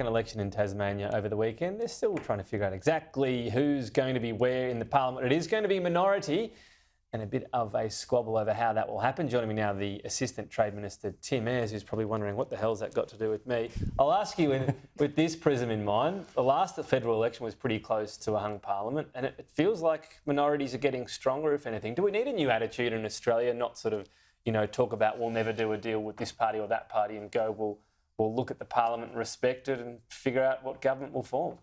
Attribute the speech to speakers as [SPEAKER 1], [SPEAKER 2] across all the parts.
[SPEAKER 1] An election in Tasmania over the weekend. They're still trying to figure out exactly who's going to be where in the parliament. It is going to be a minority, and a bit of a squabble over how that will happen. Joining me now, the Assistant Trade Minister Tim Ayers, who's probably wondering what the hell's that got to do with me. I'll ask you with this prism in mind. The last federal election was pretty close to a hung parliament, and it feels like minorities are getting stronger, if anything. Do we need a new attitude in Australia, not sort of, talk about we'll never do a deal with this party or that party and go, we'll look at the parliament and respect it and figure out what government will form?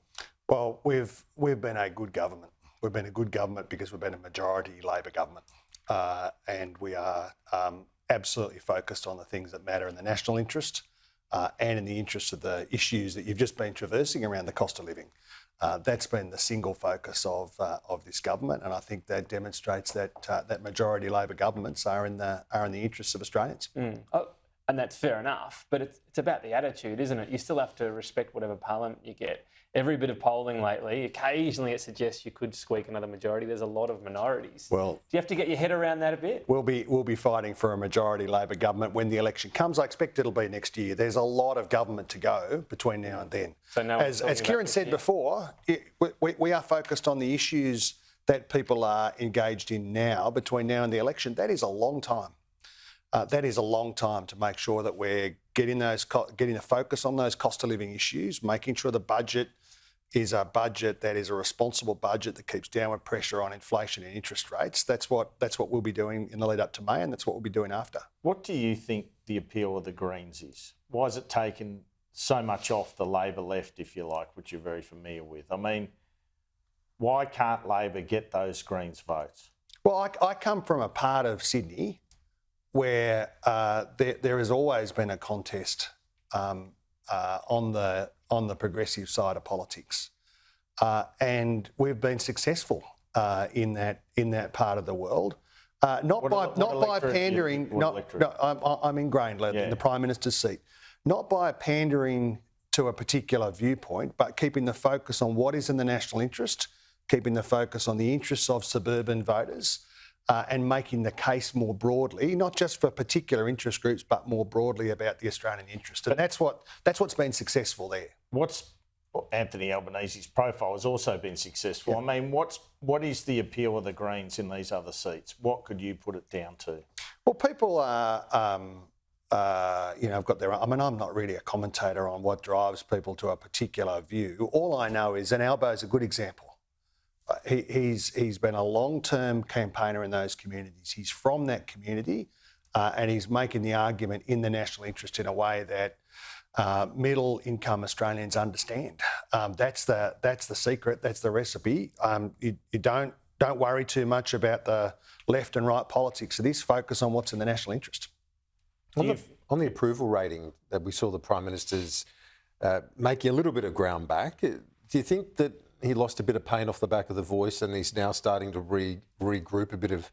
[SPEAKER 2] Well, we've been a good government. We've been a good government because we've been a majority Labor government, and we are absolutely focused on the things that matter in the national interest and in the interest of the issues that you've just been traversing around the cost of living. That's been the single focus of this government, and I think that demonstrates that that majority Labor governments are in the interests of Australians.
[SPEAKER 1] Oh, and that's fair enough, but it's about the attitude, isn't it? You still have to respect whatever parliament you get. Every bit of polling lately, occasionally it suggests you could squeak another majority. There's a lot of minorities.
[SPEAKER 2] Well,
[SPEAKER 1] do you have to get your head around that a bit?
[SPEAKER 2] We'll be fighting for a majority Labor government when the election comes. I expect it'll be next year. There's a lot of government to go between now and then.
[SPEAKER 1] So no,
[SPEAKER 2] as Kieran said before, we are focused on the issues that people are engaged in now between now and the election. That is a long time. That is a long time to make sure that we're getting a focus on those cost of living issues, making sure the budget is a budget that is a responsible budget that keeps downward pressure on inflation and interest rates. That's what we'll be doing in the lead up to May, and that's what we'll be doing after.
[SPEAKER 3] What do you think the appeal of the Greens is? Why has it taken so much off the Labor left, if you like, which you're very familiar with? I mean, why can't Labor get those Greens votes?
[SPEAKER 2] Well, I come from a part of Sydney where there has always been a contest on the progressive side of politics, and we've been successful in that part of the world. Not by pandering. I'm ingrained in the Prime Minister's seat. Not by pandering to a particular viewpoint, but keeping the focus on what is in the national interest, keeping the focus on the interests of suburban voters. And making the case more broadly, not just for particular interest groups, but more broadly about the Australian interest. And that's what's been successful there.
[SPEAKER 3] Anthony Albanese's profile has also been successful. Yep. I mean, what is the appeal of the Greens in these other seats? What could you put it down to?
[SPEAKER 2] Well, people are, have got their own. I mean, I'm not really a commentator on what drives people to a particular view. All I know is, and Albo's a good example. He's been a long-term campaigner in those communities. He's from that community, and he's making the argument in the national interest in a way that middle-income Australians understand. That's the secret. That's the recipe. You don't worry too much about the left and right politics of this. Focus on what's in the national interest.
[SPEAKER 4] On the approval rating that we saw the Prime Minister's making a little bit of ground back, do you think that he lost a bit of paint off the back of the voice and he's now starting to regroup a bit of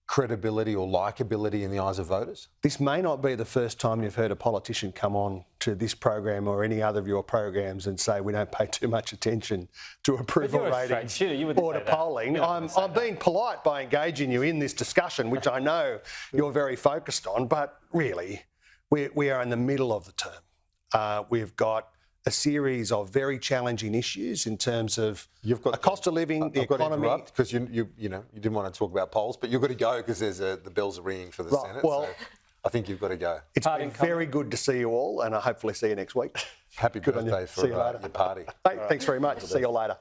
[SPEAKER 4] credibility or likeability in the eyes of voters?
[SPEAKER 2] This may not be the first time you've heard a politician come on to this program or any other of your programs and say we don't pay too much attention to approval ratings or to polling. I'm being polite by engaging you in this discussion, which I know you're very focused on, but really we are in the middle of the term. We've got a series of very challenging issues in terms of the cost of living, the economy.
[SPEAKER 4] Because you didn't want to talk about polls, but you've got to go because the bells are ringing for the Senate.
[SPEAKER 2] Well,
[SPEAKER 4] so I think you've got to go.
[SPEAKER 2] It's been very good to see you all, and I hopefully see you next week.
[SPEAKER 4] Happy birthday for your party.
[SPEAKER 2] Hey, thanks very much. See you all later.